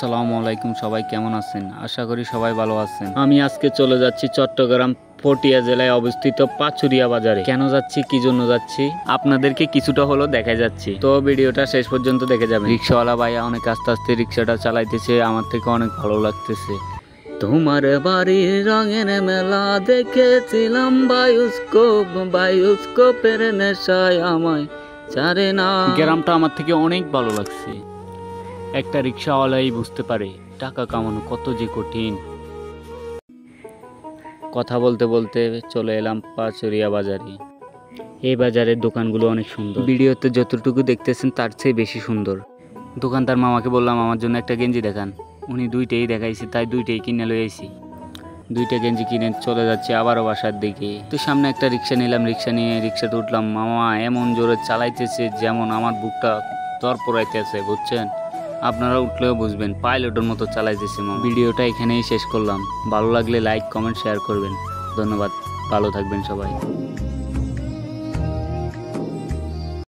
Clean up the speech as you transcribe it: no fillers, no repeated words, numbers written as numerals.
আসসালামু আলাইকুম, সবাই কেমন আছেন? আশা করি সবাই ভালো আছেন। আমি আজকে চলে যাচ্ছি চট্টগ্রাম পটিয়া জেলায় অবস্থিত পাচুরিয়া বাজারে। কেন যাচ্ছি, কি জন্য যাচ্ছি, আপনাদেরকে কিছুটা হলো দেখা যাচ্ছি, তো ভিডিওটা শেষ পর্যন্ত দেখে যাবেন। রিক্সাওয়ালা ভাইয়া অনেক আস্তে আস্তে রিক্সাটা চালাইতেছে, আমার থেকে অনেক ভালো লাগতেছে। তোমার বাড়ির রঙের মেলা দেখেছিলাম বায়োস্কোপের নেশায় আমায় ছাড়ে না। গ্রামটা আমার থেকে অনেক ভালো লাগছে। একটা রিক্সাওয়ালাই বুঝতে পারে টাকা কামানো কত যে কঠিন। কথা বলতে বলতে চলে এলাম পাচুরিয়া বাজারে। এই বাজারের দোকানগুলো অনেক সুন্দর, ভিডিওতে যতটুকু দেখতেছেন তার চেয়ে বেশি সুন্দর। দোকানদার মামাকে বললাম আমার জন্য একটা গেঞ্জি দেখান, উনি দুইটাই দেখাইছে, তাই দুইটাই কিনে লয়ে আইছি। দুইটা গেঞ্জি কিনে চলে যাচ্ছে আবারও বাসার দিকে। তো সামনে একটা রিক্সা নিলাম, রিক্সা নিয়ে রিক্সাতে উঠলাম। মামা এমন জোরে চালাইতেছে যেমন আমার বুকটা দর পড়াইতেছে, বুঝছেন? আপনারা উঠলেও বুঝবেন, পাইলটের মতো চালাইতেছে মামা। ভিডিওটা এখানেই শেষ করলাম। ভালো লাগলে লাইক, কমেন্ট, শেয়ার করবেন। ধন্যবাদ, ভালো থাকবেন সবাই।